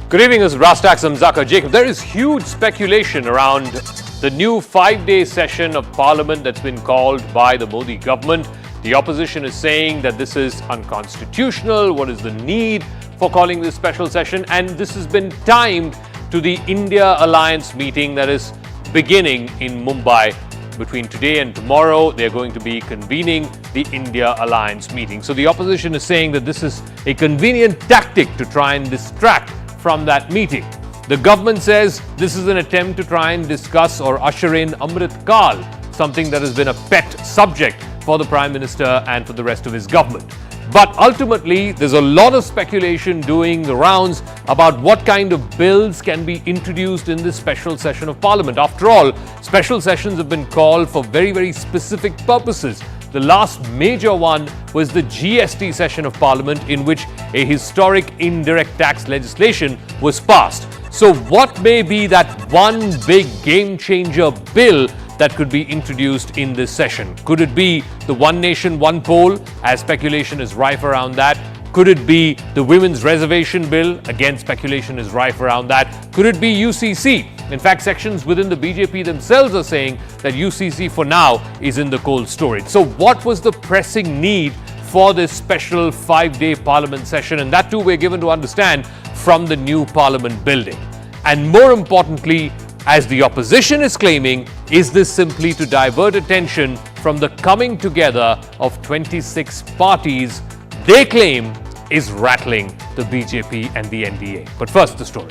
Good evening, this is Rastax Amzaka. Jacob, there is huge speculation around the new 5-day session of Parliament that's been called by the Modi government. The opposition is saying that this is unconstitutional. What is the need for calling this special session? And this has been timed to the India Alliance meeting that is beginning in Mumbai. Between today and tomorrow, they're going to be convening the India Alliance meeting. So the opposition is saying that this is a convenient tactic to try and distract from that meeting. The government says this is an attempt to try and discuss or usher in Amrit Kaal, something that has been a pet subject for the Prime Minister and for the rest of his government. But ultimately, there's a lot of speculation doing the rounds about what kind of bills can be introduced in this special session of Parliament. After all, special sessions have been called for very, very specific purposes. The last major one was the GST session of Parliament, in which a historic indirect tax legislation was passed. So what may be that one big game changer bill that could be introduced in this session? Could it be the One Nation, One Poll, as speculation is rife around that? Could it be the Women's Reservation Bill? Again, speculation is rife around that. Could it be UCC? In fact, sections within the BJP themselves are saying that UCC for now is in the cold storage. So what was the pressing need for this special 5-day Parliament session? And that too we're given to understand from the new Parliament building. And more importantly, as the opposition is claiming, is this simply to divert attention from the coming together of 26 parties they claim is rattling the BJP and the NDA? But first, the story.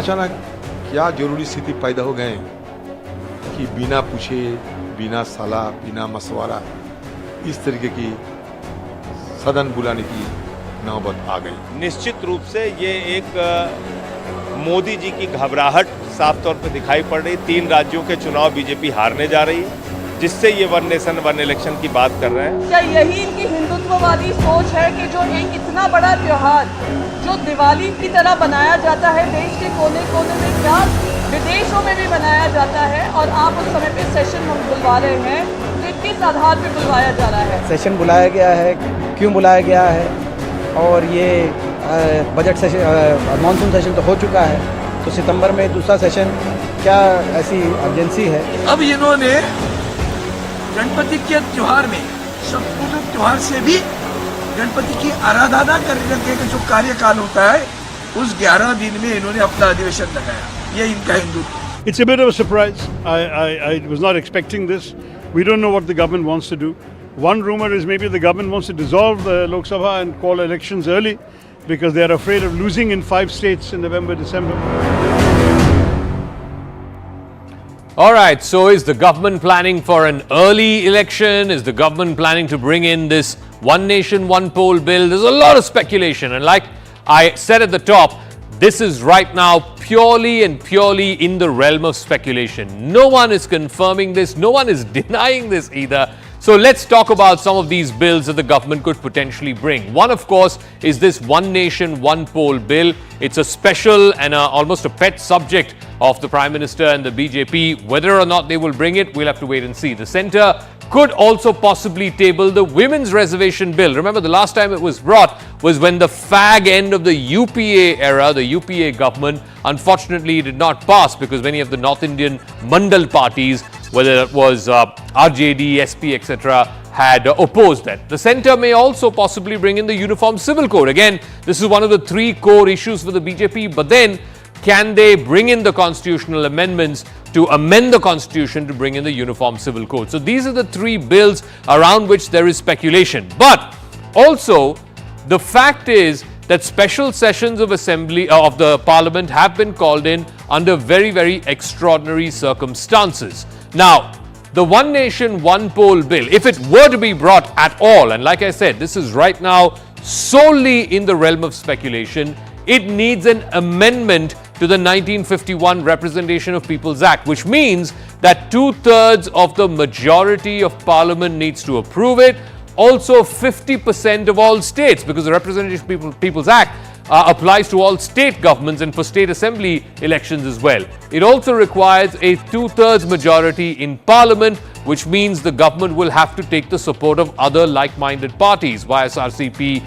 अचानक क्या जरूरी स्थिति पैदा हो गए कि बिना पूछे, बिना सलाह, बिना मशवरा इस तरीके की सदन बुलाने की नौबत आ गई। निश्चित रूप से ये एक मोदी जी की घबराहट साफ तौर पर दिखाई पड़ रही। 3 राज्यों के चुनाव बीजेपी हारने जा रही है, जिससे ये वन नेशन वन इलेक्शन की बात कर रहे हैं। क्या यही इनकी हिंदुत्ववादी सोच है कि जो एक इतना बड़ा त्योहार जो दिवाली की तरह बनाया जाता है देश के कोने कोने में, क्या विदेशों में भी बनाया जाता है, और आप उस समय पे सेशन हम बुलवा रहे हैं, तो किस आधार पे बुलवाया जा रहा है? सेशन बुलाया गया है, क्यों बुलाया गया है, और ये बजट सेशन, मानसून सेशन तो हो चुका है, तो सितंबर में दूसरा सेशन, क्या ऐसी अर्जेंसी है? अब इन्होंने गणपति के त्यौहार में शतपूजा त्यौहार से भी गणपति की आराधना करने का जो कार्यकाल होता है, उस 11 दिन में इन्होंने अपना अधिवेशन लगाया। ये इनका Hindutva. It's a bit of a surprise. I was not expecting this. We don't know what the government wants to do. One rumor is maybe the government wants to dissolve the Lok Sabha and call elections early because they are afraid of losing in 5 states in November, December. All right, so is the government planning for an early election? Is the government planning to bring in this One Nation, One Poll bill? There's a lot of speculation. And like I said at the top, this is right now purely in the realm of speculation. No one is confirming this. No one is denying this either. So let's talk about some of these bills that the government could potentially bring. One, of course, is this One Nation, One Poll bill. It's a special and almost a pet subject of the Prime Minister and the BJP. Whether or not they will bring it, we'll have to wait and see. The centre could also possibly table the Women's Reservation Bill. Remember, the last time it was brought was when the fag end of the UPA era, the UPA government, unfortunately did not pass because many of the North Indian Mandal parties, whether it was RJD, SP, etc., had opposed that. The centre may also possibly bring in the Uniform Civil Code. Again, this is one of the 3 core issues for the BJP, but then can they bring in the constitutional amendments to amend the constitution to bring in the Uniform Civil Code? So these are the 3 bills around which there is speculation. But also, the fact is that special sessions of assembly of the parliament have been called in under very, very extraordinary circumstances. Now, the One Nation, One Poll bill, if it were to be brought at all, and like I said, this is right now solely in the realm of speculation, it needs an amendment to the 1951 Representation of People's Act, which means that 2/3 of the majority of Parliament needs to approve it. Also 50% of all states, because the Representation of People's Act applies to all state governments and for state assembly elections as well. It also requires a 2/3 majority in parliament, which means the government will have to take the support of other like-minded parties, YSRCP,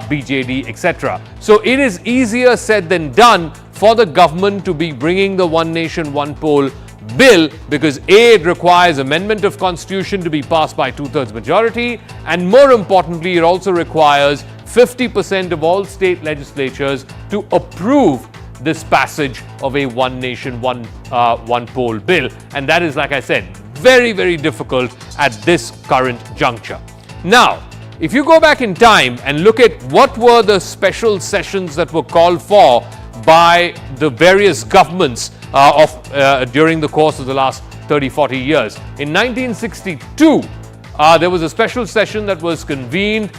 BJD, etc. So it is easier said than done for the government to be bringing the One Nation, One Poll bill, because A, it requires amendment of constitution to be passed by 2/3 majority, and more importantly, it also requires 50% of all state legislatures to approve this passage of a One Nation, One Poll bill. And that is, like I said, very, very difficult at this current juncture. Now, if you go back in time and look at what were the special sessions that were called for by the various governments during the course of the last 30-40 years. In 1962, there was a special session that was convened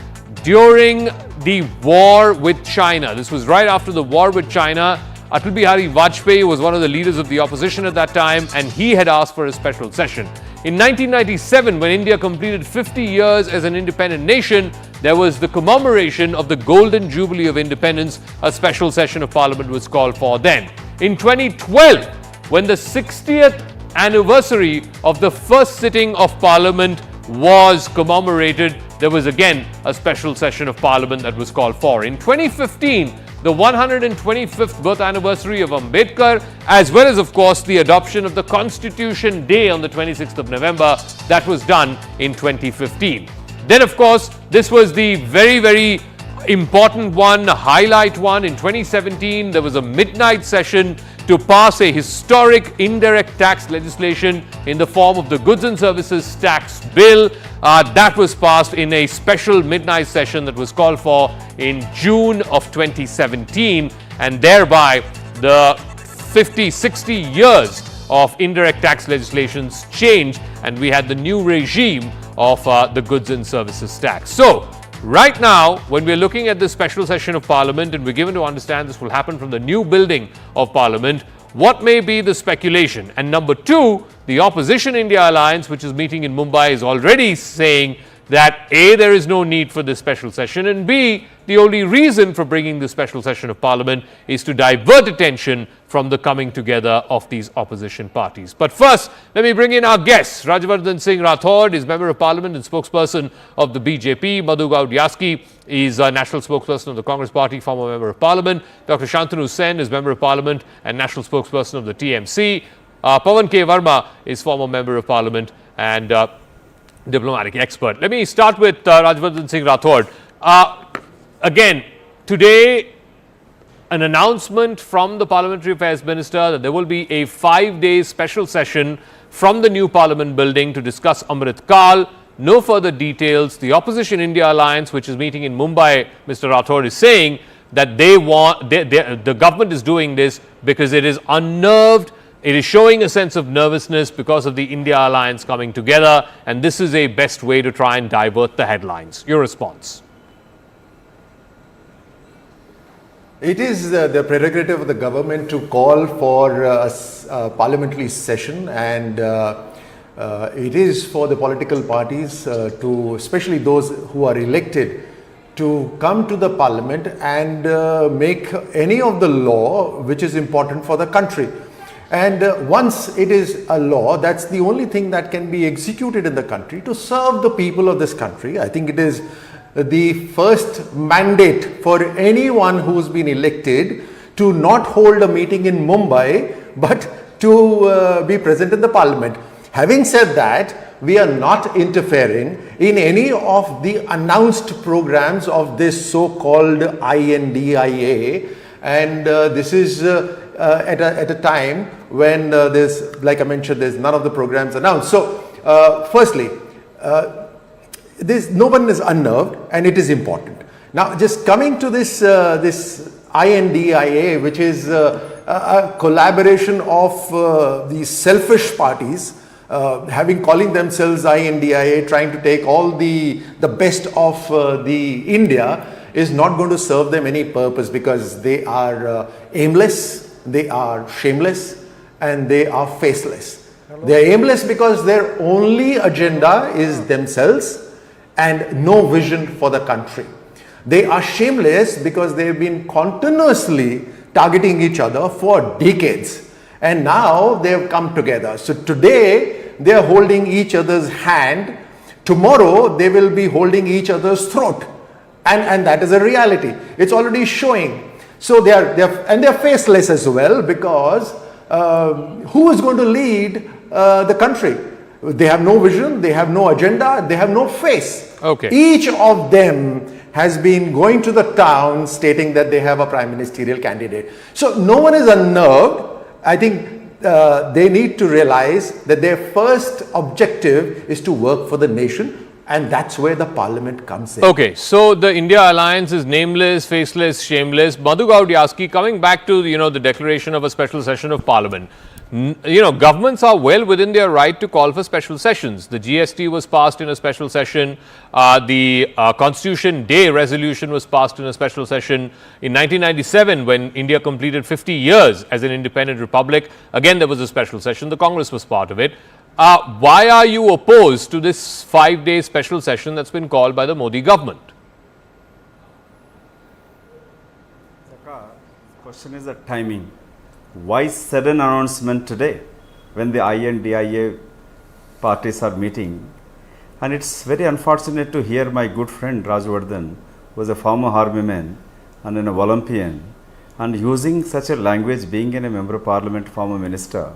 during the war with China. This was right after the war with China. Atal Bihari Vajpayee was one of the leaders of the opposition at that time, and he had asked for a special session. In 1997, when India completed 50 years as an independent nation, there was the commemoration of the Golden Jubilee of Independence. A special session of Parliament was called for then. In 2012, when the 60th anniversary of the first sitting of Parliament was commemorated, there was again a special session of Parliament that was called for. In 2015, the 125th birth anniversary of Ambedkar, as well as, of course, the adoption of the Constitution Day on the 26th of November, that was done in 2015. Then, of course, this was the very, very important one, highlight one. In 2017, there was a midnight session to pass a historic indirect tax legislation in the form of the Goods and Services Tax Bill. That was passed in a special midnight session that was called for in June of 2017, and thereby the 50-60 years of indirect tax legislations changed, and we had the new regime of the Goods and Services Tax. So, right now, when we're looking at this special session of Parliament, and we're given to understand this will happen from the new building of Parliament, what may be the speculation? And number two, the Opposition India Alliance, which is meeting in Mumbai, is already saying that A, there is no need for this special session, and B, the only reason for bringing this special session of Parliament is to divert attention from the coming together of these opposition parties. But first, let me bring in our guests. Rajyavardhan Singh Rathod is Member of Parliament and spokesperson of the BJP. Madhu Gaudiaski is a national spokesperson of the Congress Party, former Member of Parliament. Dr. Shantanu Sen is Member of Parliament and national spokesperson of the TMC. Pawan K. Verma is former Member of Parliament and diplomatic expert. Let me start with Rajyavardhan Singh Rathod. Again, today, an announcement from the Parliamentary Affairs Minister that there will be a 5-day special session from the new Parliament building to discuss Amrit Kaal. No further details. The Opposition India Alliance, which is meeting in Mumbai, Mr. Rathod is saying that the government is doing this because it is unnerved. It is showing a sense of nervousness because of the India Alliance coming together, and this is a best way to try and divert the headlines. Your response? It is the prerogative of the government to call for a parliamentary session, and it is for the political parties to, especially those who are elected, to come to the parliament and make any of the law which is important for the country. And once it is a law, that's the only thing that can be executed in the country to serve the people of this country. I think it is the first mandate for anyone who's been elected to not hold a meeting in Mumbai, but to be present in the parliament. Having said that, we are not interfering in any of the announced programs of this so-called INDIA, and this is at a time when there's, like I mentioned, there's none of the programs announced. So, firstly, no one is unnerved, and it is important. Now, just coming to this INDIA, which is a collaboration of these selfish parties, calling themselves INDIA, trying to take all the best of the India, is not going to serve them any purpose, because they are aimless, they are shameless, and they are faceless. They are aimless because their only agenda is themselves and no vision for the country. They are shameless because they've been continuously targeting each other for decades. And now they have come together. So today they are holding each other's hand. Tomorrow they will be holding each other's throat. And that is a reality. It's already showing. So they're faceless as well, because who is going to lead the country? They have no vision, they have no agenda, they have no face. Okay. Each of them has been going to the town stating that they have a prime ministerial candidate. So no one is unnerved. I think they need to realize that their first objective is to work for the nation, and that's where the parliament comes in. Okay, so the India alliance is nameless, faceless, shameless. Madhu Gaudiaski, coming back to the declaration of a special session of parliament. Governments are well within their right to call for special sessions. The GST was passed in a special session. The Constitution Day resolution was passed in a special session in 1997 when India completed 50 years as an independent republic. Again, there was a special session. The Congress was part of it. Why are you opposed to this 5-day special session that's been called by the Modi government? The question is the timing. Why sudden announcement today when the INDIA parties are meeting? And it's very unfortunate to hear my good friend Rajwardhan, who was a former army man and an Olympian, and using such a language, being a member of parliament, former minister.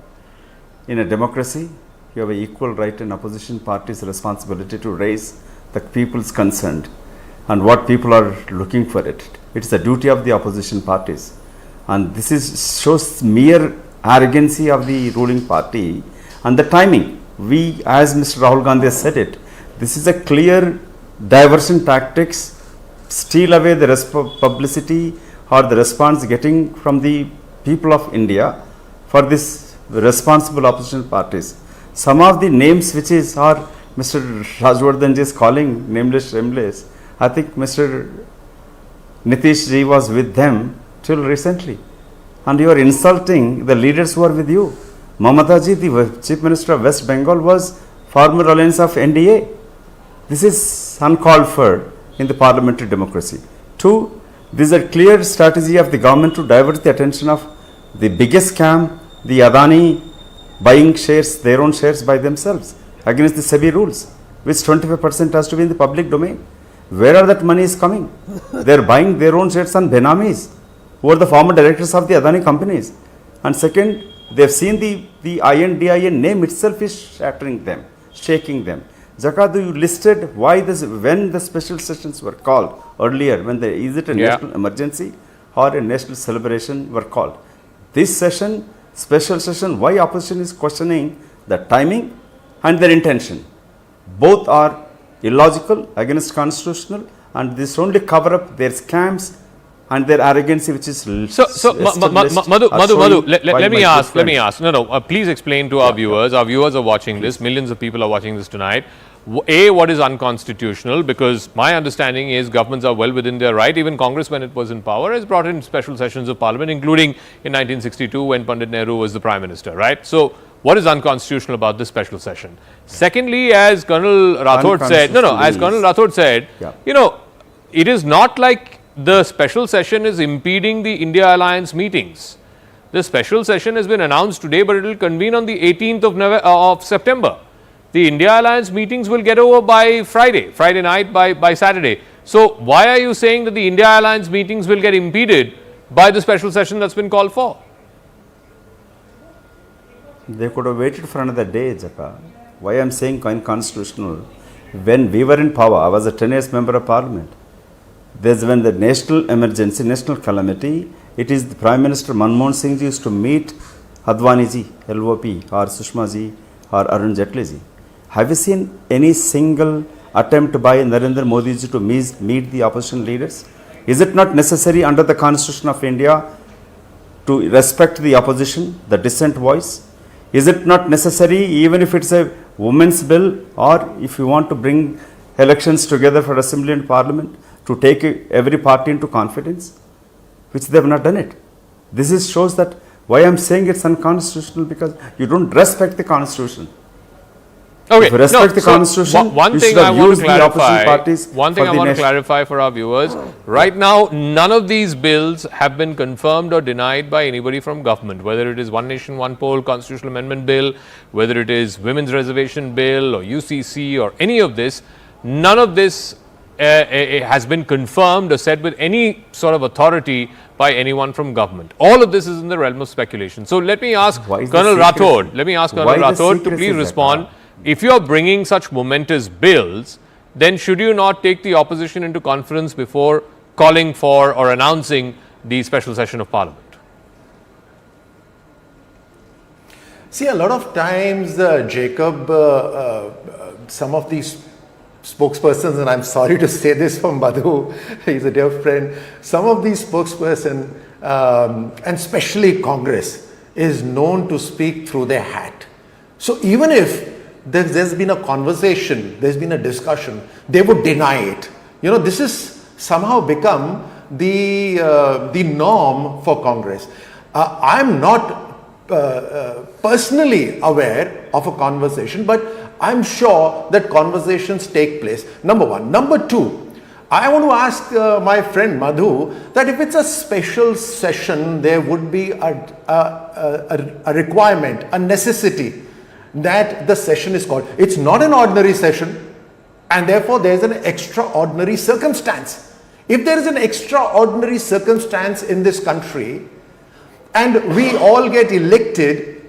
In a democracy, you have an equal right and opposition party's responsibility to raise the people's concern and what people are looking for it. It's the duty of the opposition parties. And this shows mere arrogancy of the ruling party and the timing. We, as Mr. Rahul Gandhi has said it, this is a clear diversion tactics, steal away the publicity or the response getting from the people of India for this responsible opposition parties. Some of the names which are Mr. Rajwardhan is calling nameless, shameless. I think Mr. Nitish ji was with them till recently, and you are insulting the leaders who are with you. Mamata ji, the Chief Minister of West Bengal, was former alliance of NDA. This is uncalled for in the parliamentary democracy. 2, this is a clear strategy of the government to divert the attention of the biggest scam, the Adani buying shares, their own shares by themselves against the SEBI rules, which 25% has to be in the public domain. Where are that money is coming? They are buying their own shares on Benamis, who are the former directors of the Adani companies. And second, they have seen the INDIA name itself is shattering them, shaking them. Jakadu, you listed why when the special sessions were called earlier, is it a national emergency or a national celebration were called? This session, special session, why opposition is questioning the timing and their intention. Both are illogical, against constitutional, and this only cover up their scams and their arrogancy, which is Madhu, let me ask. No, please explain to our viewers. Our viewers are watching this. Millions of people are watching this tonight. A, what is unconstitutional? Because my understanding is governments are well within their right. Even Congress, when it was in power, has brought in special sessions of parliament, including in 1962 when Pandit Nehru was the prime minister, right? So, what is unconstitutional about this special session? Secondly, as Colonel Rathod said, it is not like the special session is impeding the India Alliance meetings. The special session has been announced today, but it will convene on the 18th of September. The India Alliance meetings will get over by Friday night, by Saturday. So, why are you saying that the India Alliance meetings will get impeded by the special session that's been called for? They could have waited for another day, Jaka. Why I am saying unconstitutional? When we were in power, I was a 10 years member of parliament. There's when the national emergency, national calamity, it is the Prime Minister Manmohan Singh ji used to meet Advani ji, LOP, or Sushma ji, or Arun Jaitley ji. Have you seen any single attempt by Narendra Modi ji to meet the opposition leaders? Is it not necessary under the Constitution of India to respect the opposition, the dissent voice? Is it not necessary, even if it's a women's bill, or if you want to bring elections together for assembly and parliament, to take every party into confidence? Which they have not done it. This shows that why I am saying it's unconstitutional, because you don't respect the Constitution. Okay. If you respect the so constitution, one you thing should I have want used to the opposition clarify. parties One thing for I the want to nation. clarify for our viewers. Right now, none of these bills have been confirmed or denied by anybody from government. Whether it is One Nation, One Poll, Constitutional Amendment Bill, whether it is Women's Reservation Bill or UCC or any of this, none of this has been confirmed or said with any sort of authority by anyone from government. All of this is in the realm of speculation. So let me ask Why is the Colonel secrecy? Rathod. Let me ask Colonel Why the Rathod to secrecy, please Zaka? respond. If you are bringing such momentous bills, then should you not take the opposition into conference before calling for or announcing the special session of Parliament? See, a lot of times, Jacob, some of these spokespersons, and I'm sorry to say this from Madhu, he's a dear friend, some of these spokespersons, and especially Congress, is known to speak through their hat. So even if there's been a conversation, there's been a discussion, they would deny it. You know, this is somehow become the norm for Congress. I'm not personally aware of a conversation, but I'm sure that conversations take place. Number one. Number two, I want to ask my friend Madhu that if it's a special session, there would be a requirement, a necessity that the session is called. It's not an ordinary session, and therefore there's an extraordinary circumstance. If there is an extraordinary circumstance in this country and we all get elected,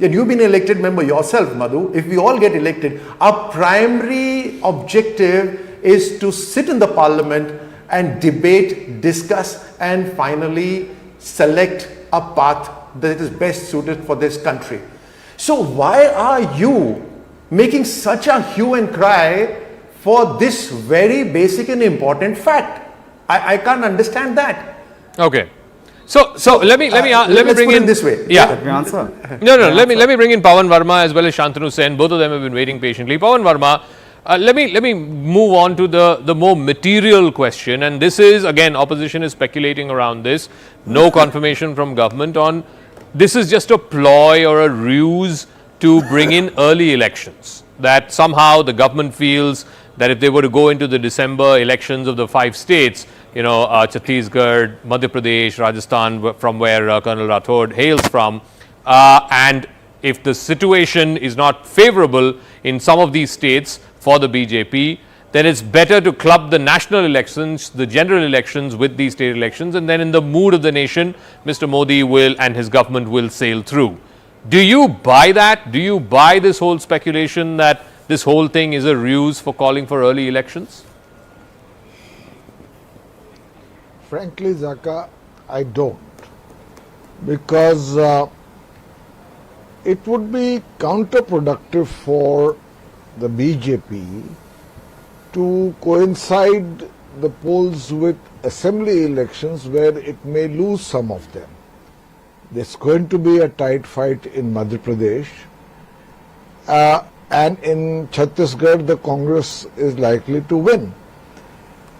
and you've been elected member yourself, Madhu, if we all get elected, our primary objective is to sit in the parliament and debate, discuss, and finally select a path that is best suited for this country. So why are you making such a hue and cry for this very basic and important fact? I can't understand that. Okay. So let me bring in this way. Yeah. Let me answer. No. Let me bring in Pawan Verma as well as Shantanu Sen. Both of them have been waiting patiently. Pawan Verma, let me move on to the more material question. And this is again, opposition is speculating around this. No confirmation from government on. This is just a ploy or a ruse to bring in early elections. That somehow the government feels that if they were to go into the December elections of the 5 states, you know, Chhattisgarh, Madhya Pradesh, Rajasthan, from where Colonel Rathod hails from, and if the situation is not favorable in some of these states for the BJP, then it's better to club the national elections, the general elections with these state elections, and then in the mood of the nation, Mr. Modi will and his government will sail through. Do you buy that? Do you buy this whole speculation that this whole thing is a ruse for calling for early elections? Frankly, Zaka, I don't, because it would be counterproductive for the BJP to coincide the polls with assembly elections where it may lose some of them. There's going to be a tight fight in Madhya Pradesh, and in Chhattisgarh the Congress is likely to win.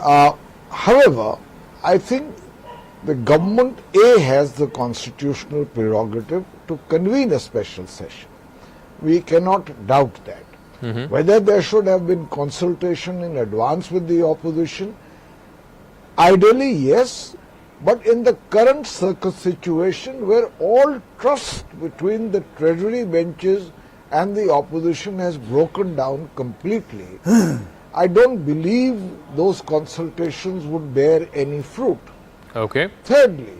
However, I think the government has the constitutional prerogative to convene a special session. We cannot doubt that. Whether there should have been consultation in advance with the opposition, ideally yes, but in the current situation where all trust between the treasury benches and the opposition has broken down completely, I don't believe those consultations would bear any fruit. Okay. Thirdly,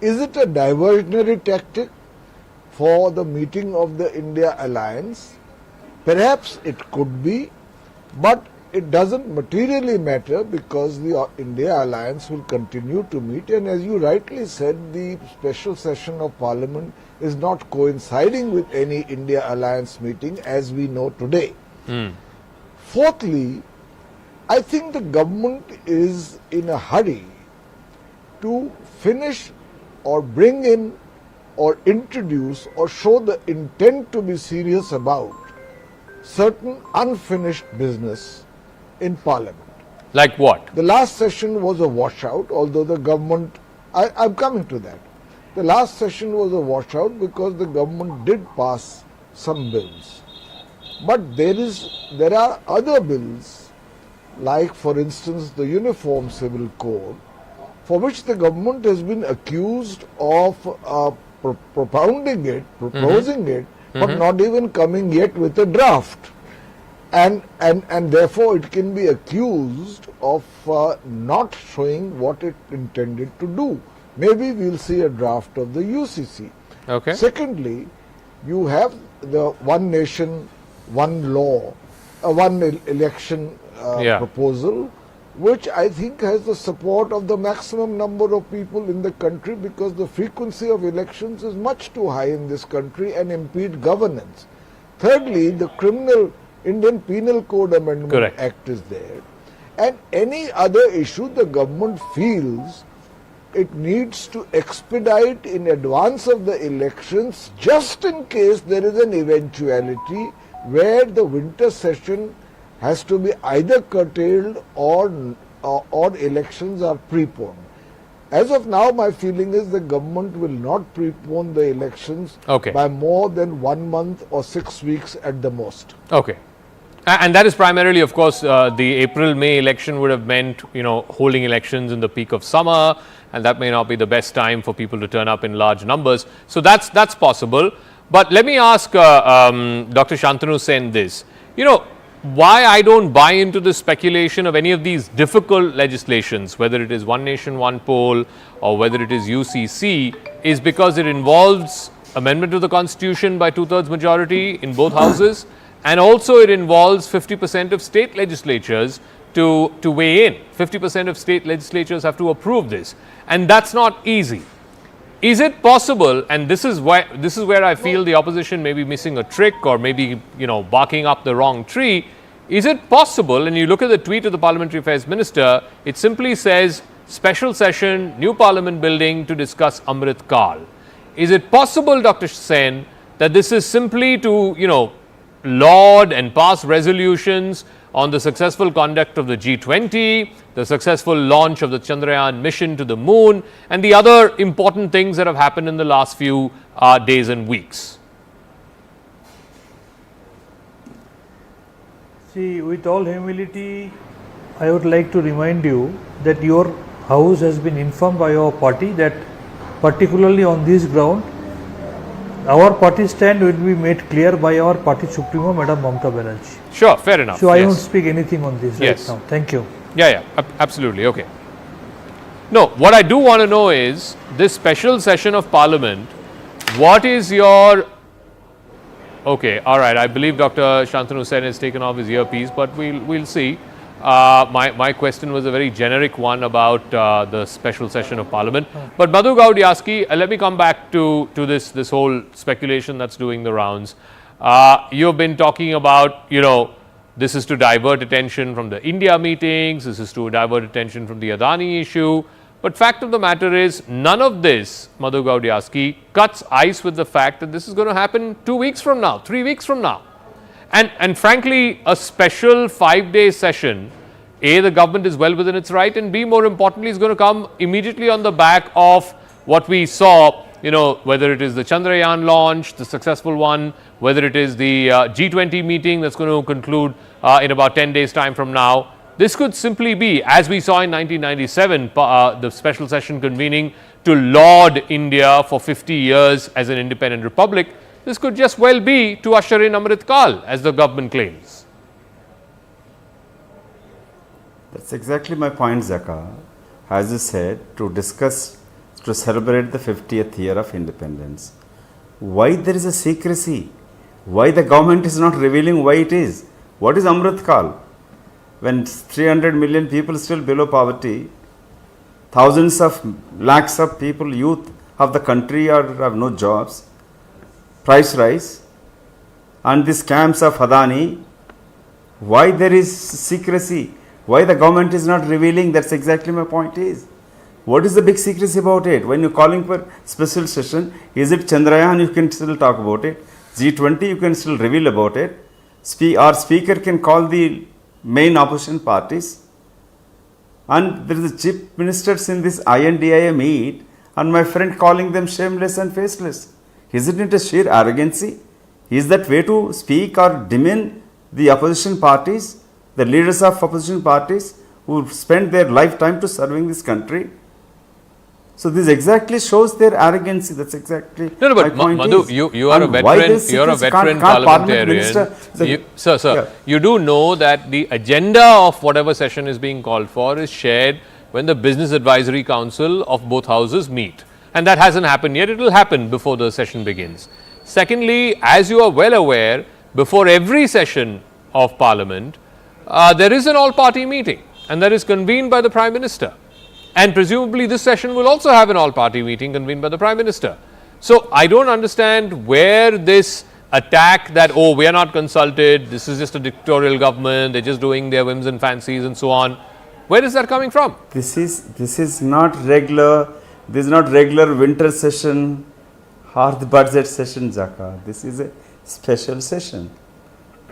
is it a diversionary tactic for the meeting of the India alliance? Perhaps it could be, but it doesn't materially matter because the India alliance will continue to meet, and as you rightly said, the special session of Parliament is not coinciding with any India alliance meeting as we know today. Fourthly, I think the government is in a hurry to finish or bring in or introduce or show the intent to be serious about certain unfinished business in Parliament. Like what? The last session was a washout, although the government, I'm coming to that. The last session was a washout because the government did pass some bills. But there are other bills, like for instance the Uniform Civil Code, for which the government has been accused of propounding it, proposing it, but not even coming yet with a draft. And therefore it can be accused of not showing what it intended to do. Maybe we will see a draft of the UCC. Okay. Secondly, you have the one nation, one law, one election proposal, which I think has the support of the maximum number of people in the country, because the frequency of elections is much too high in this country and impede governance. Thirdly, the Indian Penal Code Amendment Act is there, and any other issue the government feels it needs to expedite in advance of the elections, just in case there is an eventuality where the winter session has to be either curtailed or elections are preponed. As of now, my feeling is the government will not prepone the elections by more than 1 month or 6 weeks at the most. Okay. And that is primarily, of course, the April-May election would have meant, holding elections in the peak of summer, and that may not be the best time for people to turn up in large numbers. So that's possible. But let me ask Dr. Shantanu Sen this. Why I don't buy into the speculation of any of these difficult legislations, whether it is one nation, one poll, or whether it is UCC, is because it involves amendment to the Constitution by 2/3 majority in both houses, and also it involves 50% of state legislatures to weigh in. 50% of state legislatures have to approve this, and that's not easy. Is it possible, and this is where I feel the opposition may be missing a trick, or maybe barking up the wrong tree, is it possible, and you look at the tweet of the Parliamentary Affairs Minister, it simply says special session, new Parliament building to discuss Amrit Kaal. Is it possible, Dr. Sen, that this is simply to laud and pass resolutions on the successful conduct of the G20, the successful launch of the Chandrayaan mission to the moon, and the other important things that have happened in the last few days and weeks? See, with all humility, I would like to remind you that your house has been informed by our party that particularly on this ground, our party stand will be made clear by our party supremo, Madam Mamata Banerjee. Sure, fair enough. So I won't speak anything on this right now. Thank you. Yeah, absolutely. Okay. No, what I do want to know is this special session of Parliament. What is your? Okay, all right. I believe Dr. Shantanu Sen has taken off his earpiece, but we'll see. My question was a very generic one about the special session of Parliament. But Madhu Gaudiyaski, let me come back to this whole speculation that's doing the rounds. You've been talking about, this is to divert attention from the India meetings, this is to divert attention from the Adani issue. But fact of the matter is, none of this, Madhu Gaudiyaski, cuts ice with the fact that this is going to happen 2 weeks from now, 3 weeks from now. And frankly, a special 5-day session, A, the government is well within its right, and B, more importantly, is going to come immediately on the back of what we saw, whether it is the Chandrayaan launch, the successful one, whether it is the G20 meeting that's going to conclude in about 10 days' time from now. This could simply be, as we saw in 1997, the special session convening to laud India for 50 years as an independent republic. This could just well be to usher in Amrit Kaal, as the government claims. That's exactly my point, Zaka. As you said, to celebrate the 50th year of independence. Why there is a secrecy? Why the government is not revealing why it is? What is Amrit Kaal? When 300 million people still below poverty, thousands of lakhs of people, youth of the country have no jobs, price rise, and the scams of Adani, why there is secrecy? Why the government is not revealing? That's exactly my point is. What is the big secrecy about it? When you're calling for special session, is it Chandrayaan, you can still talk about it. G20, you can still reveal about it. Our speaker can call the main opposition parties. And there is a chief ministers in this INDIA meet, and my friend calling them shameless and faceless. Isn't it a sheer arrogancy? Is that way to speak or demean the opposition parties, the leaders of opposition parties who spent their lifetime to serving this country? So this exactly shows their arrogancy. That's exactly no, but my point. Madhu, you are a veteran. You are a veteran parliamentarian. Sir, you do know that the agenda of whatever session is being called for is shared when the Business Advisory Council of both houses meet, and that hasn't happened yet. It will happen before the session begins. Secondly, as you are well aware, before every session of Parliament, there is an all-party meeting, and that is convened by the Prime Minister. And presumably this session will also have an all-party meeting convened by the Prime Minister. So I don't understand where this attack that, oh, we are not consulted, this is just a dictatorial government, they're just doing their whims and fancies and so on. Where is that coming from? This is not regular. This is not regular winter session or the budget session, Zaka. This is a special session.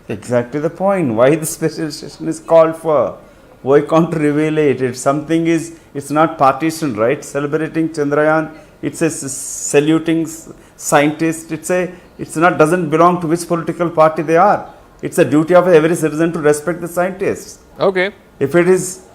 Exactly the point. Why the special session is called for? Why can't reveal it? It's not partition, right? Celebrating Chandrayaan. It's a saluting scientist. Doesn't belong to which political party they are. It's a duty of every citizen to respect the scientists. Okay. If it is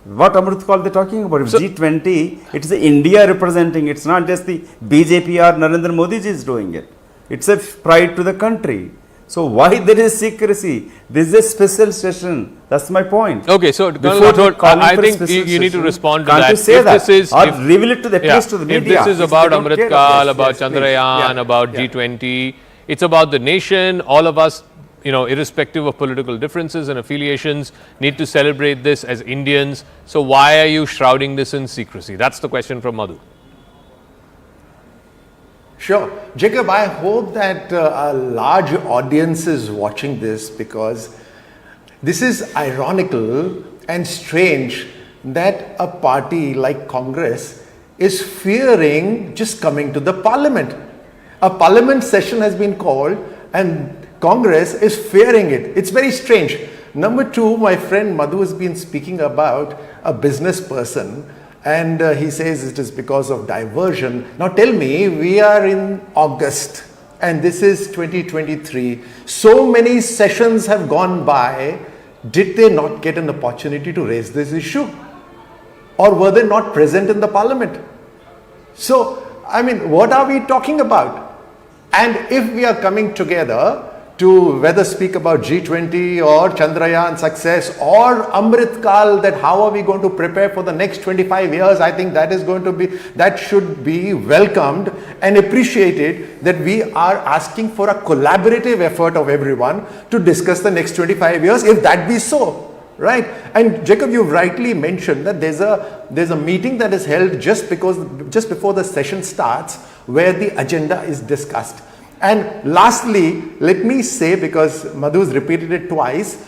what Amrit Kaal they're talking about, if G20, it's India representing. It's not just the BJP or Narendra Modi ji is doing it. It's a pride to the country. So why there is secrecy? This is a special session. That's my point. Okay, so I think you need to respond to that. Can't you say that? Or reveal it to at least to the media. If this is about Amrit Kaal, about Chandrayaan, about G20, it's about the nation. All of us, irrespective of political differences and affiliations, need to celebrate this as Indians. So why are you shrouding this in secrecy? That's the question from Madhu. Sure. Jacob, I hope that a large audience is watching this, because this is ironical and strange that a party like Congress is fearing just coming to the parliament. A parliament session has been called and Congress is fearing it. It's very strange. Number two, my friend Madhu has been speaking about a business person, and he says it is because of diversion. Now tell me, we are in August and this is 2023. So many sessions have gone by. Did they not get an opportunity to raise this issue? Or were they not present in the parliament? So, what are we talking about? And if we are coming together to whether speak about G20 or Chandrayaan success or Amrit Kaal, that how are we going to prepare for the next 25 years, I think that should be welcomed and appreciated, that we are asking for a collaborative effort of everyone to discuss the next 25 years, if that be so, right? And Jacob, you've rightly mentioned that there's a meeting that is held just before the session starts, where the agenda is discussed. And lastly, let me say, because Madhu's repeated it twice,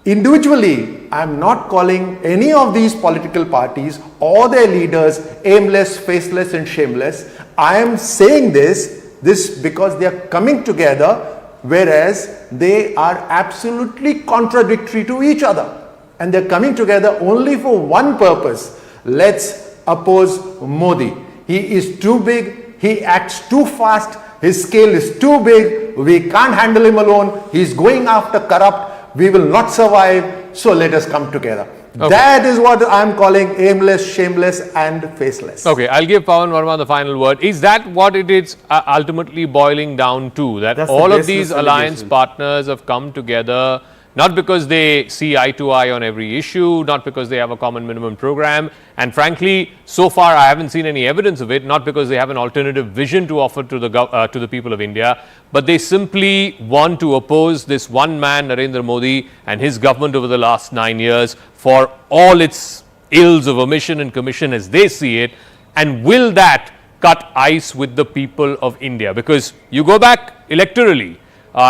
individually, I'm not calling any of these political parties or their leaders aimless, faceless and shameless. I am saying this because they are coming together, whereas they are absolutely contradictory to each other. And they're coming together only for one purpose. Let's oppose Modi. He is too big, he acts too fast, his scale is too big, we can't handle him alone, he's going after corrupt, we will not survive, so let us come together. Okay. That is what I'm calling aimless, shameless and faceless. Okay, I'll give Pawan Verma the final word. Is that what it is ultimately boiling down to? That that's all of these alliance partners have come together not because they see eye to eye on every issue, not because they have a common minimum program, and frankly, so far I haven't seen any evidence of it, not because they have an alternative vision to offer to the people of India, but they simply want to oppose this one man, Narendra Modi, and his government over the last 9 years for all its ills of omission and commission as they see it. And will that cut ice with the people of India? Because you go back electorally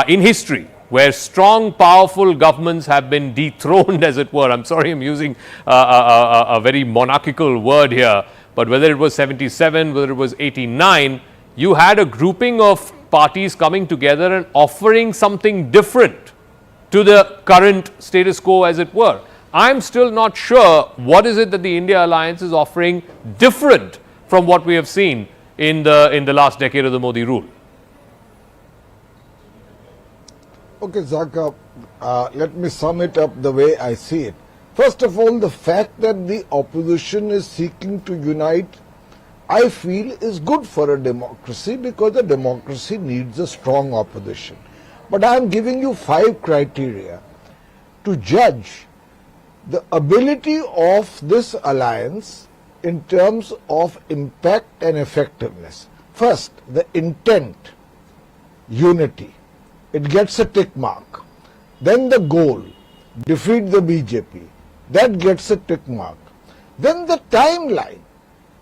in history, where strong, powerful governments have been dethroned, as it were. I'm sorry, I'm using a very monarchical word here, but whether it was 77, whether it was 89, you had a grouping of parties coming together and offering something different to the current status quo, as it were. I'm still not sure what is it that the India Alliance is offering different from what we have seen in the last decade of the Modi rule. Okay, Zaka, let me sum it up the way I see it. First of all, the fact that the opposition is seeking to unite, I feel, is good for a democracy because a democracy needs a strong opposition. But I am giving you 5 criteria to judge the ability of this alliance in terms of impact and effectiveness. First, the intent, unity. It gets a tick mark. Then the goal, defeat the BJP. That gets a tick mark. Then the timeline.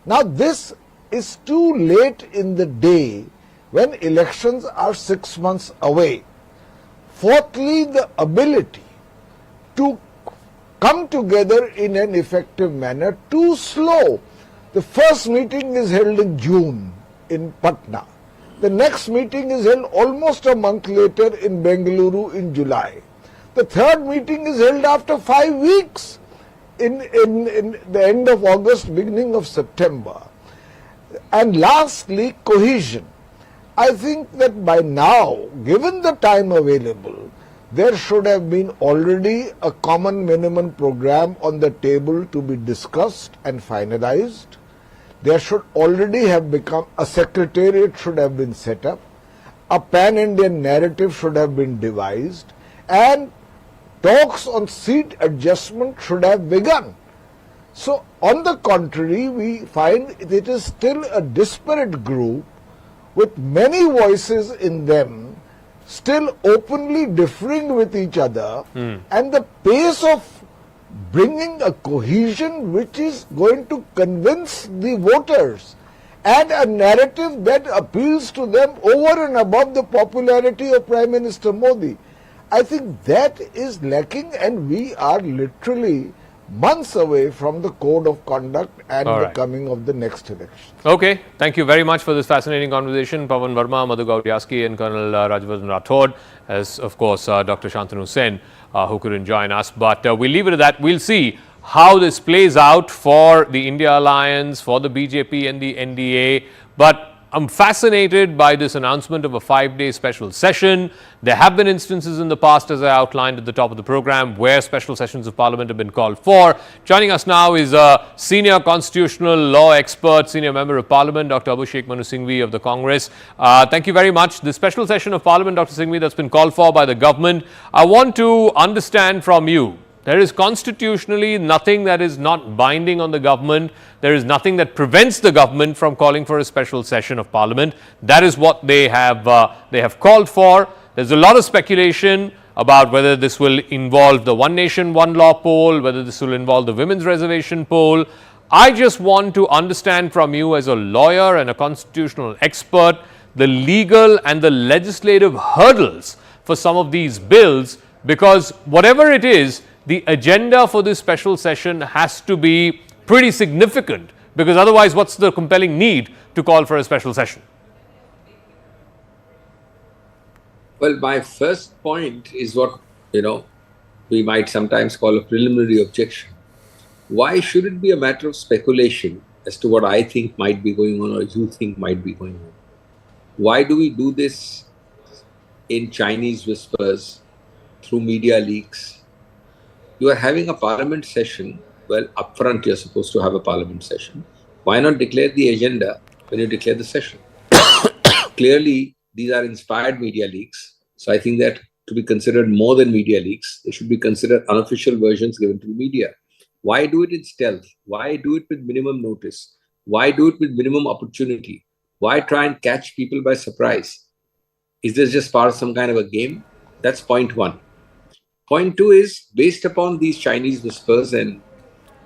Now this is too late in the day when elections are 6 months away. Fourthly, the ability to come together in an effective manner, too slow. The first meeting is held in June in Patna. The next meeting is held almost a month later in Bengaluru in July. The third meeting is held after 5 weeks in the end of August, beginning of September. And lastly, cohesion. I think that by now, given the time available, there should have been already a common minimum program on the table to be discussed and finalized. There should already have become, a secretariat should have been set up, a pan-Indian narrative should have been devised, and talks on seat adjustment should have begun. So, on the contrary, we find it is still a disparate group with many voices in them, still openly differing with each other, and the pace of bringing a cohesion which is going to convince the voters and a narrative that appeals to them over and above the popularity of Prime Minister Modi. I think that is lacking, and we are literally months away from the code of conduct and the coming of the next election. Okay, thank you very much for this fascinating conversation. Pawan Verma, Madhu Gaudiaski and Colonel Rajvardhan Rathod, as of course Dr. Shantanu Sen, who couldn't join us. But we'll leave it at that. We'll see how this plays out for the India Alliance, for the BJP and the NDA. But I'm fascinated by this announcement of a 5-day special session. There have been instances in the past, as I outlined at the top of the program, where special sessions of Parliament have been called for. Joining us now is a senior constitutional law expert, senior member of Parliament, Dr. Abhishek Manu Singhvi of the Congress. Thank you very much. The special session of Parliament, Dr. Singhvi, that's been called for by the government. I want to understand from you, there is constitutionally nothing that is not binding on the government. There is nothing that prevents the government from calling for a special session of Parliament. That is what they have called for. There's a lot of speculation about whether this will involve the One Nation, One Law poll, whether this will involve the women's reservation poll. I just want to understand from you, as a lawyer and a constitutional expert, the legal and the legislative hurdles for some of these bills, because whatever it is, the agenda for this special session has to be pretty significant, because otherwise what's the compelling need to call for a special session? Well, my first point is what, we might sometimes call a preliminary objection. Why should it be a matter of speculation as to what I think might be going on or you think might be going on? Why do we do this in Chinese whispers, through media leaks? You are having a parliament session. Well, upfront you're supposed to have a parliament session. Why not declare the agenda when you declare the session? Clearly, these are inspired media leaks. So I think that to be considered more than media leaks, they should be considered unofficial versions given to the media. Why do it in stealth? Why do it with minimum notice? Why do it with minimum opportunity? Why try and catch people by surprise? Is this just part of some kind of a game? That's point one. Point two is, based upon these Chinese whispers and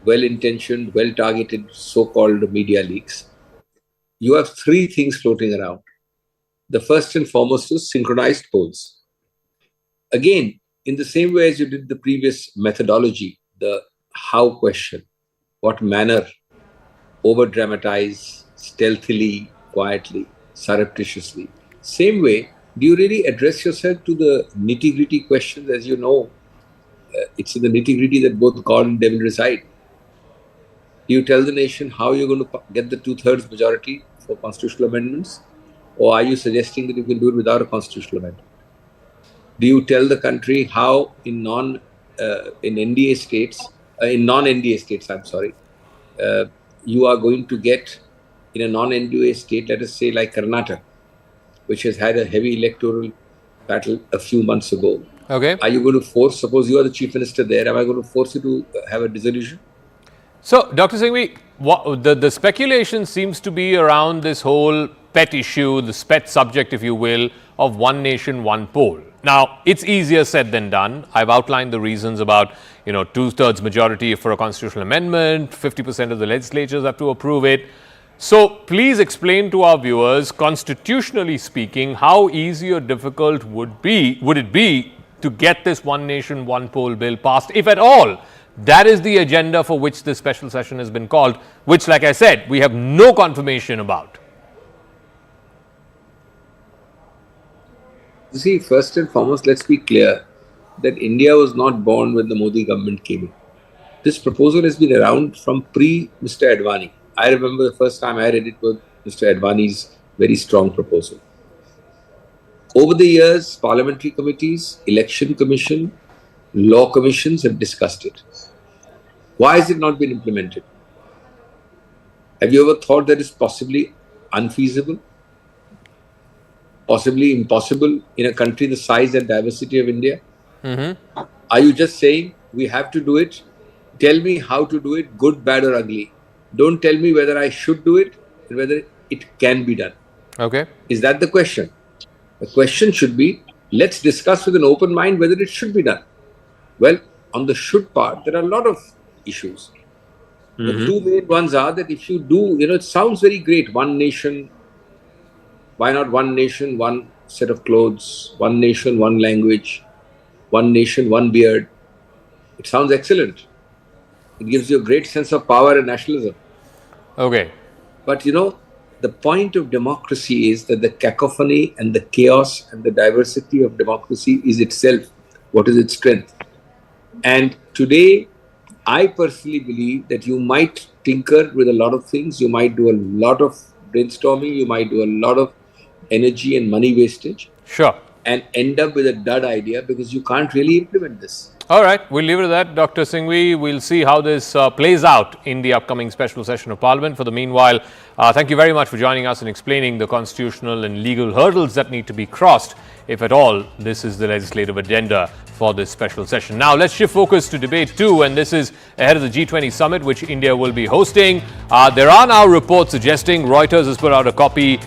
well-intentioned, well-targeted so-called media leaks, you have 3 things floating around. The first and foremost is synchronized polls. Again, in the same way as you did the previous methodology, the how question, what manner, over-dramatize, stealthily, quietly, surreptitiously. Same way, do you really address yourself to the nitty-gritty questions? As you know, it's in the nitty-gritty that both God and devil reside. Do you tell the nation how you're going to get the 2/3 majority for constitutional amendments? Or are you suggesting that you can do it without a constitutional amendment? do you tell the country how in NDA states, in non-NDA states, I'm sorry, you are going to get in a non-NDA state, let us say like Karnataka, which has had a heavy electoral battle a few months ago. Okay. Are you going to force, suppose you are the chief minister there, am I going to force you to have a dissolution? So, Dr. Singhvi, the speculation seems to be around this whole pet issue, this pet subject, if you will, of one nation, one poll. Now, it's easier said than done. I've outlined the reasons about, 2/3 majority for a constitutional amendment, 50% of the legislatures have to approve it. So, please explain to our viewers, constitutionally speaking, how easy or difficult would it be to get this one nation, one poll bill passed, if at all? That is the agenda for which this special session has been called, which, like I said, we have no confirmation about. You see, first and foremost, let's be clear that India was not born when the Modi government came in. This proposal has been around from pre-Mr. Advani. I remember the first time I read it was Mr. Advani's very strong proposal. Over the years, parliamentary committees, election commission, law commissions have discussed it. Why has it not been implemented? Have you ever thought that it's possibly unfeasible? Possibly impossible in a country the size and diversity of India? Mm-hmm. Are you just saying we have to do it? Tell me how to do it, good, bad or ugly. Don't tell me whether I should do it and whether it can be done. Okay. Is that the question? The question should be, let's discuss with an open mind whether it should be done. Well, on the should part, there are a lot of issues. The two main ones are that if you do, it sounds very great. One nation, why not one nation, one set of clothes, one nation, one language, one nation, one beard. It sounds excellent. It gives you a great sense of power and nationalism. Okay. But the point of democracy is that the cacophony and the chaos and the diversity of democracy is itself what is its strength. And today, I personally believe that you might tinker with a lot of things. You might do a lot of brainstorming. You might do a lot of energy and money wastage. Sure. And end up with a dud idea because you can't really implement this. All right, we'll leave it at that, Dr. Singhvi. We'll see how this plays out in the upcoming special session of Parliament. For the meanwhile, thank you very much for joining us and explaining the constitutional and legal hurdles that need to be crossed, if at all this is the legislative agenda for this special session. Now, let's shift focus to debate 2, and this is ahead of the G20 summit, which India will be hosting. There are now reports suggesting, Reuters has put out a copy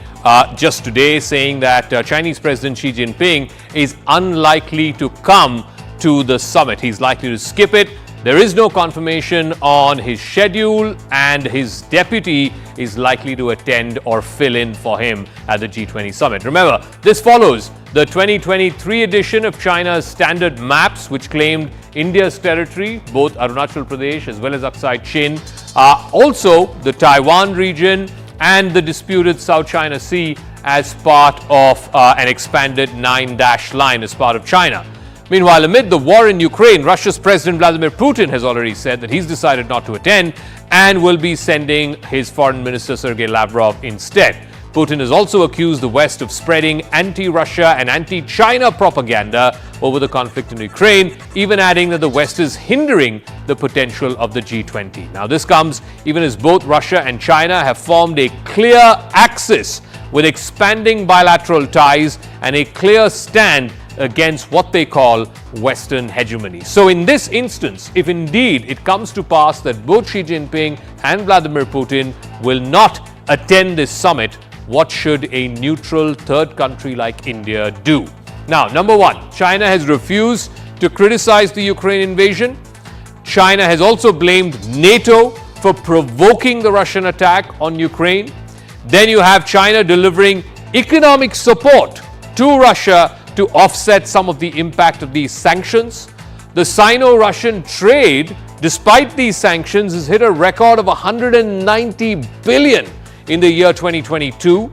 just today saying that Chinese President Xi Jinping is unlikely to come to the summit. He's likely to skip it. There is no confirmation on his schedule, and his deputy is likely to attend or fill in for him at the G20 summit. Remember, this follows the 2023 edition of China's standard maps, which claimed India's territory, both Arunachal Pradesh as well as Aksai Chin, also the Taiwan region and the disputed South China Sea as part of an expanded 9-dash line as part of China. Meanwhile, amid the war in Ukraine, Russia's President Vladimir Putin has already said that he's decided not to attend and will be sending his foreign minister Sergei Lavrov instead. Putin has also accused the West of spreading anti-Russia and anti-China propaganda over the conflict in Ukraine, even adding that the West is hindering the potential of the G20. Now, this comes even as both Russia and China have formed a clear axis with expanding bilateral ties and a clear stand against what they call Western hegemony. So in this instance, if indeed it comes to pass that both Xi Jinping and Vladimir Putin will not attend this summit, what should a neutral third country like India do? Now, number one, China has refused to criticize the Ukraine invasion. China has also blamed NATO for provoking the Russian attack on Ukraine. Then you have China delivering economic support to Russia to offset some of the impact of these sanctions. The Sino-Russian trade, despite these sanctions, has hit a record of 190 billion in the year 2022.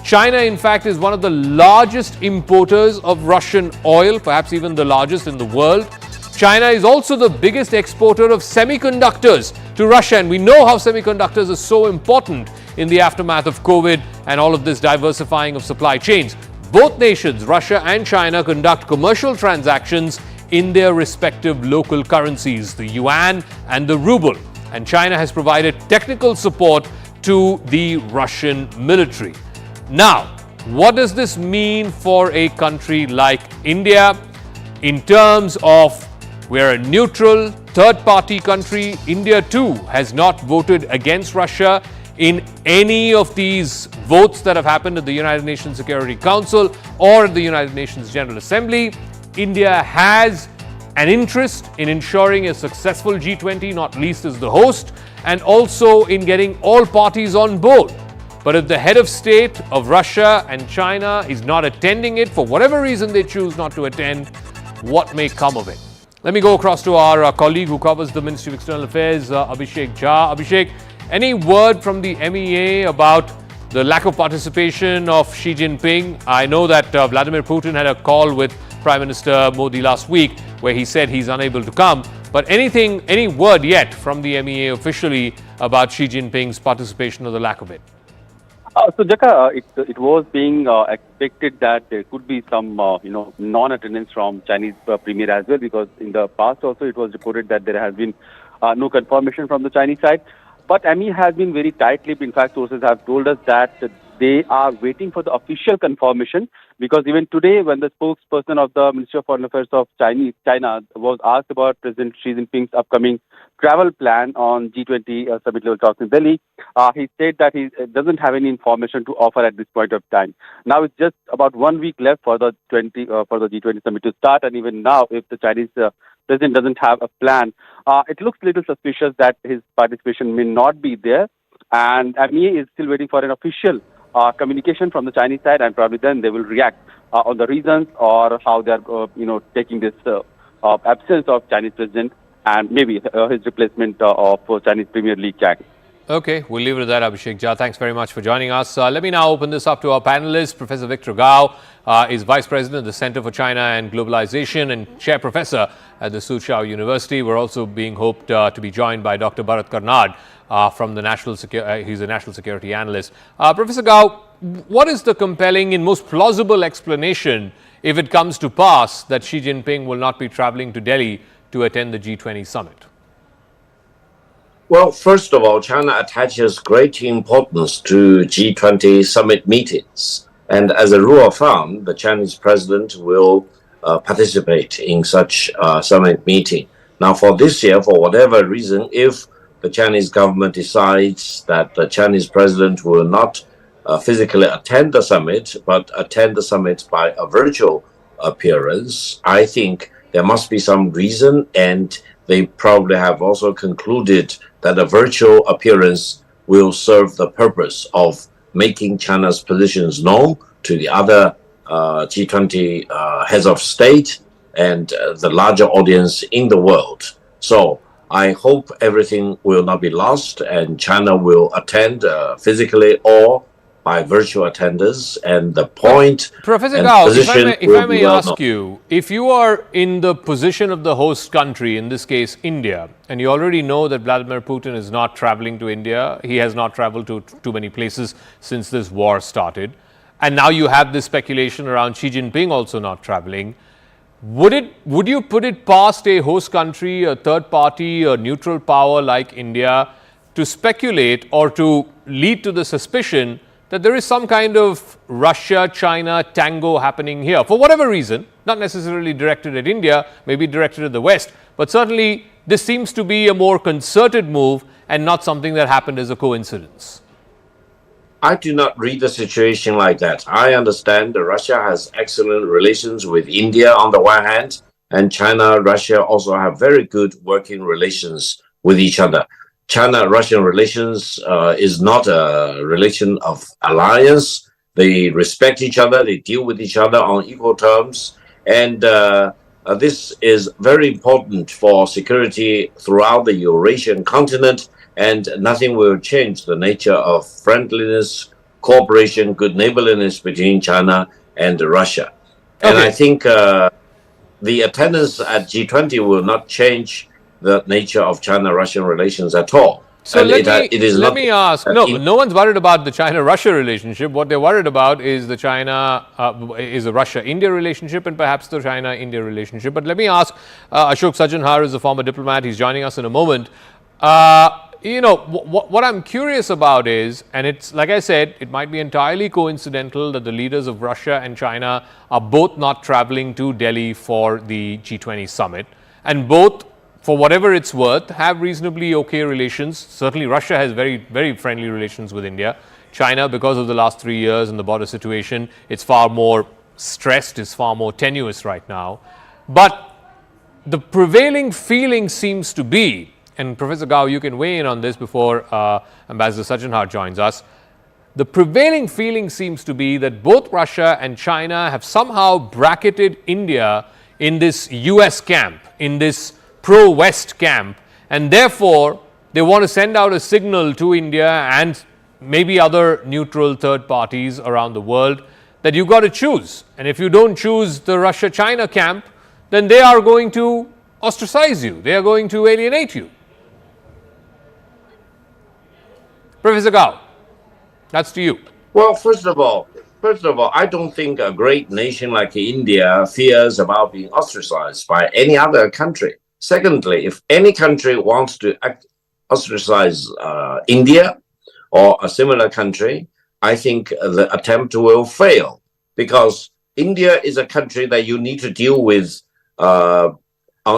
China, in fact, is one of the largest importers of Russian oil, perhaps even the largest in the world. China is also the biggest exporter of semiconductors to Russia, and we know how semiconductors are so important in the aftermath of COVID and all of this diversifying of supply chains. both nations, Russia and China, conduct commercial transactions in their respective local currencies, the yuan and the ruble. And China has provided technical support to the Russian military. Now, what does this mean for a country like India in terms of we're a neutral third-party country? India too has not voted against Russia in any of these votes that have happened at the United Nations Security Council or at the United Nations General Assembly. India has an interest in ensuring a successful G20, not least as the host, and also in getting all parties on board. But if the head of state of Russia and China is not attending it, for whatever reason they choose not to attend, what may come of it? Let me go across to our colleague who covers the Ministry of External Affairs, Abhishek Jha. Abhishek, any word from the MEA about the lack of participation of Xi Jinping? I know that Vladimir Putin had a call with Prime Minister Modi last week where he said he's unable to come. But any word yet from the MEA officially about Xi Jinping's participation or the lack of it? So, Jaka, it was being expected that there could be some, non-attendance from Chinese premier as well, because in the past also it was reported that there has been no confirmation from the Chinese side. But MEA has been very tight-lipped. In fact, sources have told us that they are waiting for the official confirmation, because even today, when the spokesperson of the Ministry of Foreign Affairs of China was asked about President Xi Jinping's upcoming travel plan on G20 summit level talks in Delhi, he said that he doesn't have any information to offer at this point of time. Now it's just about 1 week left for the G20 summit to start, and even now, if the Chinese president doesn't have a plan, it looks a little suspicious that his participation may not be there, and MEA is still waiting for an official communication from the Chinese side, and probably then they will react on the reasons or how they are, taking this absence of Chinese president and maybe his replacement of Chinese Premier Li Qiang. Okay, we'll leave it at that, Abhishek Jha. Thanks very much for joining us. Let me now open this up to our panelists. Professor Victor Gao is Vice President of the Center for China and Globalization and Chair Professor at the Soochow University. We're also being hoped to be joined by Dr. Bharat Karnad from the he's a National Security Analyst. Professor Gao, what is the compelling and most plausible explanation, if it comes to pass, that Xi Jinping will not be traveling to Delhi to attend the G20 summit? Well, first of all, China attaches great importance to G20 summit meetings. And as a rule of thumb, the Chinese president will participate in such summit meeting. Now, for this year, for whatever reason, if the Chinese government decides that the Chinese president will not physically attend the summit, but attend the summit by a virtual appearance, I think there must be some reason, and they probably have also concluded that a virtual appearance will serve the purpose of making China's positions known to the other G20 heads of state and the larger audience in the world. So I hope everything will not be lost and China will attend physically or by virtual attendance, and the point Professor Gao, if I may ask you, if you are in the position of the host country, in this case India, and you already know that Vladimir Putin is not traveling to India, he has not traveled to too many places since this war started, and now you have this speculation around Xi Jinping also not traveling, would you put it past a host country, a third party, a neutral power like India to speculate or to lead to the suspicion that there is some kind of Russia-China tango happening here, for whatever reason, not necessarily directed at India, maybe directed at the West, but certainly this seems to be a more concerted move and not something that happened as a coincidence? I do not read the situation like that. I understand that Russia has excellent relations with India on the one hand, and China, Russia also have very good working relations with each other. China-Russian relations is not a relation of alliance. They respect each other, they deal with each other on equal terms, and this is very important for security throughout the Eurasian continent, and nothing will change the nature of friendliness, cooperation, good neighborliness between China and Russia. Okay. And I think the attendance at G20 will not change the nature of China-Russian relations at all. So And let not, me ask. No one's worried about the China-Russia relationship. What they're worried about is the Russia-India relationship and perhaps the China-India relationship. But let me ask. Ashok Sajjanhar is a former diplomat. He's joining us in a moment. What I'm curious about is, and it's like I said, it might be entirely coincidental that the leaders of Russia and China are both not traveling to Delhi for the G20 summit, and both, for whatever it's worth, have reasonably okay relations. Certainly Russia has very, very friendly relations with India. China, because of the last 3 years and the border situation, it's far more stressed, it's far more tenuous right now. But the prevailing feeling seems to be, and Professor Gao, you can weigh in on this before Ambassador Sajjanhar joins us, the prevailing feeling seems to be that both Russia and China have somehow bracketed India in this US camp, in this pro-West camp, and therefore they want to send out a signal to India and maybe other neutral third parties around the world that you've got to choose. And if you don't choose the Russia-China camp, then they are going to ostracize you. They are going to alienate you. Professor Gao, that's to you. Well, first of all, I don't think a great nation like India fears about being ostracized by any other country. Secondly, if any country wants to ostracize India or a similar country, I think the attempt will fail, because India is a country that you need to deal with on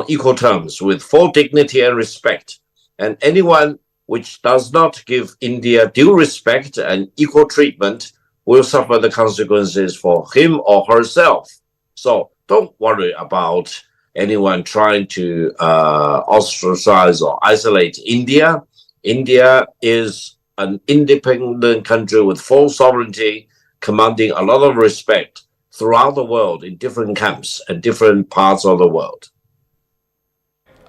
equal terms, with full dignity and respect. And anyone which does not give India due respect and equal treatment will suffer the consequences for him or herself. So don't worry about anyone trying to ostracize or isolate India. India is an independent country with full sovereignty, commanding a lot of respect throughout the world in different camps and different parts of the world.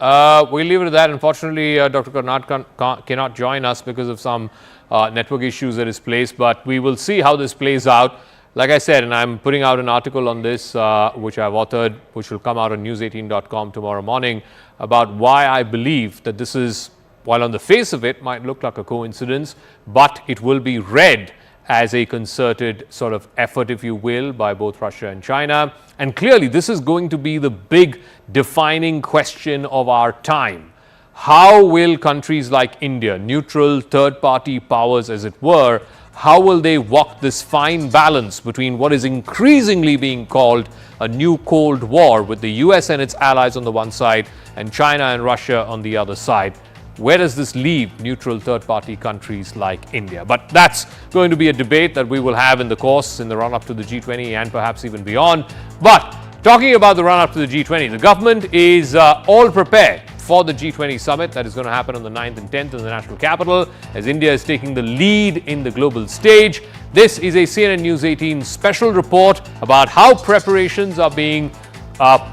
We'll leave it at that. Unfortunately, Dr. Karnad cannot join us because of some network issues at his place, but we will see how this plays out. Like I said, and I'm putting out an article on this, which I've authored, which will come out on news18.com tomorrow morning, about why I believe that this is, while on the face of it might look like a coincidence, but it will be read as a concerted sort of effort, if you will, by both Russia and China. And clearly, this is going to be the big defining question of our time. How will countries like India, neutral third-party powers as it were, how will they walk this fine balance between what is increasingly being called a new Cold War with the US and its allies on the one side and China and Russia on the other side? Where does this leave neutral third-party countries like India? But that's going to be a debate that we will have in the course, in the run-up to the G20 and perhaps even beyond. But talking about the run-up to the G20, the government is all prepared for the G20 summit that is going to happen on the 9th and 10th in the national capital, as India is taking the lead in the global stage. This is a CNN News 18 special report about how preparations are being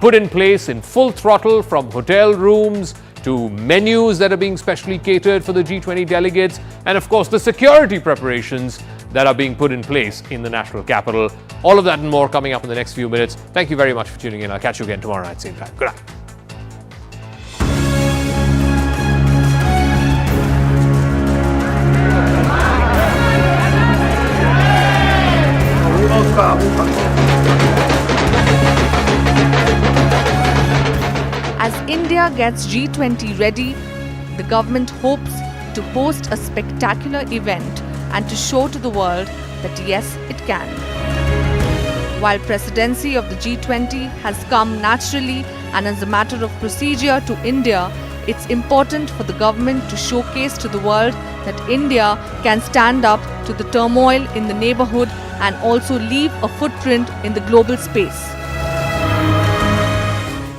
put in place in full throttle, from hotel rooms to menus that are being specially catered for the G20 delegates, and of course the security preparations that are being put in place in the national capital. All of that and more coming up in the next few minutes. Thank you very much for tuning in. I'll catch you again tomorrow night, same time. Good night. As India gets G20 ready, the government hopes to host a spectacular event and to show to the world that yes, it can. While presidency of the G20 has come naturally and as a matter of procedure to India, it's important for the government to showcase to the world that India can stand up to the turmoil in the neighborhood and also leave a footprint in the global space.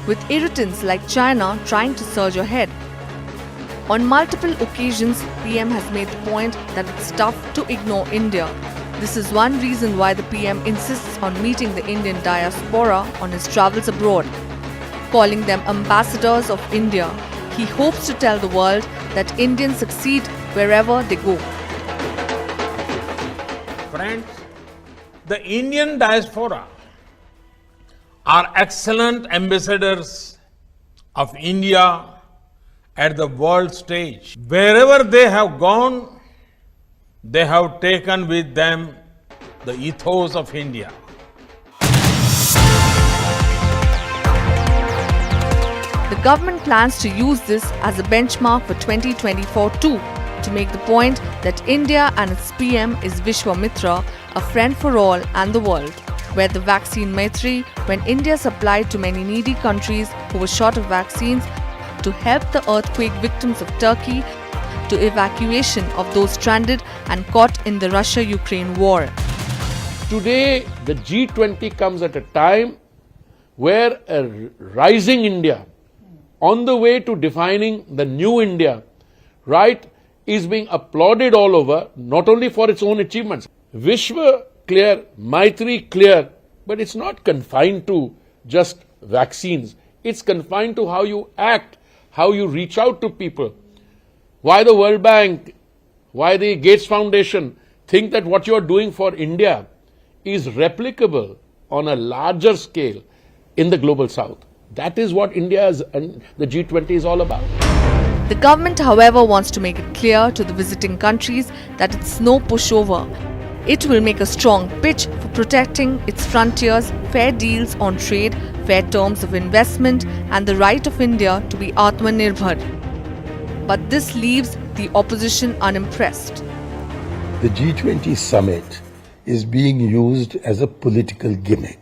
With irritants like China trying to surge ahead. On multiple occasions, PM has made the point that it's tough to ignore India. This is one reason why the PM insists on meeting the Indian diaspora on his travels abroad. Calling them ambassadors of India, he hopes to tell the world that Indians succeed wherever they go. Friends, the Indian diaspora are excellent ambassadors of India at the world stage. Wherever they have gone, they have taken with them the ethos of India. The government plans to use this as a benchmark for 2024 too, to make the point that India and its PM is Vishwamitra, a friend for all and the world, where the vaccine Maitri, when India supplied to many needy countries who were short of vaccines, to help the earthquake victims of Turkey, to evacuation of those stranded and caught in the Russia-Ukraine war. Today, the G20 comes at a time where a rising India, on the way to defining the new India, right, is being applauded all over, not only for its own achievements. Vishwa clear, Maitri clear, but it's not confined to just vaccines. It's confined to how you act, how you reach out to people. Why the World Bank, why the Gates Foundation think that what you're doing for India is replicable on a larger scale in the global south. That is what India's and the G20 is all about. The government, however, wants to make it clear to the visiting countries that it's no pushover. It will make a strong pitch for protecting its frontiers, fair deals on trade, fair terms of investment, and the right of India to be Atmanirbhar. But this leaves the opposition unimpressed. The G20 summit is being used as a political gimmick.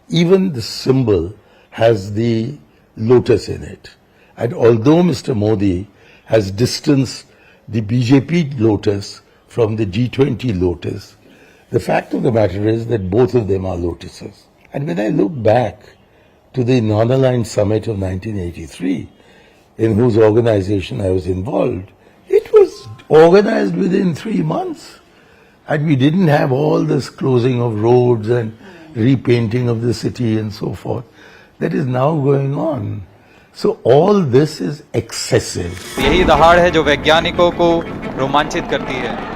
Even the symbol has the lotus in it. And although Mr. Modi has distanced the BJP lotus from the G20 lotus, the fact of the matter is that both of them are lotuses. And when I look back to the non-aligned summit of 1983, in whose organization I was involved, it was organized within 3 months. And we didn't have all this closing of roads and repainting of the city and so forth that is now going on. So all this is excessive. यही दहाड़ है जो वैज्ञानिकों को रोमांचित करती है.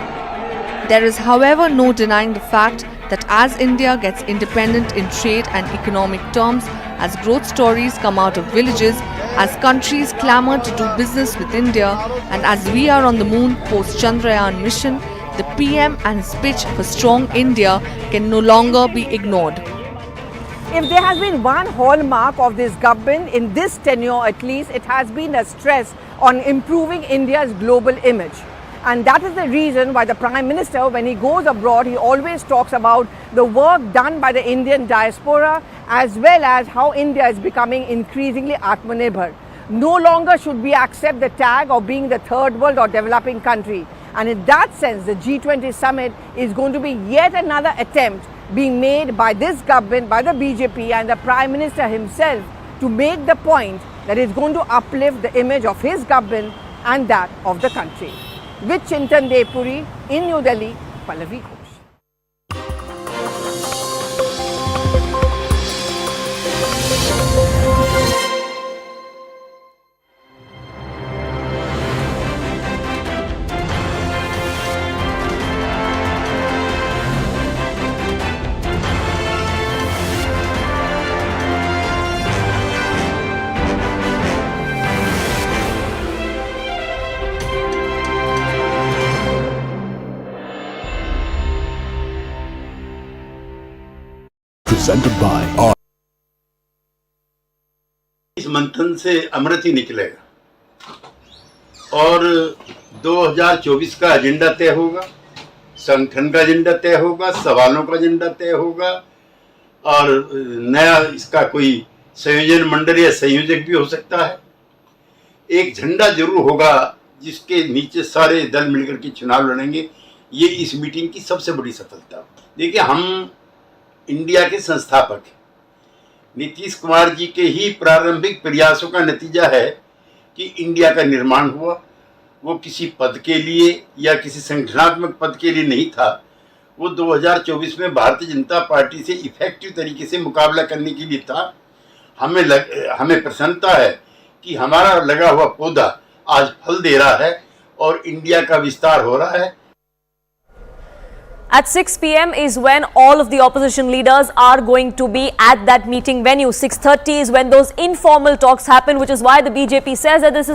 There is, however, no denying the fact that as India gets independent in trade and economic terms, as growth stories come out of villages, as countries clamour to do business with India, and as we are on the moon post-Chandrayaan mission, the PM and his pitch for strong India can no longer be ignored. If there has been one hallmark of this government, in this tenure at least, it has been a stress on improving India's global image. And that is the reason why the Prime Minister, when he goes abroad, he always talks about the work done by the Indian diaspora, as well as how India is becoming increasingly Atmanirbhar. No longer should we accept the tag of being the third world or developing country. And in that sense, the G20 summit is going to be yet another attempt being made by this government, by the BJP and the Prime Minister himself, to make the point that it's going to uplift the image of his government and that of the country. With Chintan Depuri in New Delhi, Pallavi Ghosh. Presented by R. इस मंथन से अमृत ही निकलेगा और 2024 का agenda तय होगा, संगठन का एजेंडा तय होगा, सवालों का एजेंडा तय होगा और नया इसका कोई संयोजन मंडल या संयोजक भी हो सकता है. एक झंडा जरूर होगा जिसके नीचे सारे दल मिलकर के चुनाव लड़ेंगे. ये इस मीटिंग की सबसे बड़ी सफलता. देखिए, हम इंडिया के संस्थापक नीतीश कुमार जी के ही प्रारंभिक प्रयासों का नतीजा है कि इंडिया का निर्माण हुआ. वो किसी पद के लिए या किसी संगठनात्मक पद के लिए नहीं था. वो 2024 में भारतीय जनता पार्टी से इफेक्टिव तरीके से मुकाबला करने के लिए था. हमें प्रसन्नता है कि हमारा लगा हुआ पौधा आज फल दे रहा है और इंडिया का विस्तार हो रहा है. At 6 p.m. is when all of the opposition leaders are going to be at that meeting venue. 6:30 is when those informal talks happen, which is why the BJP says that this is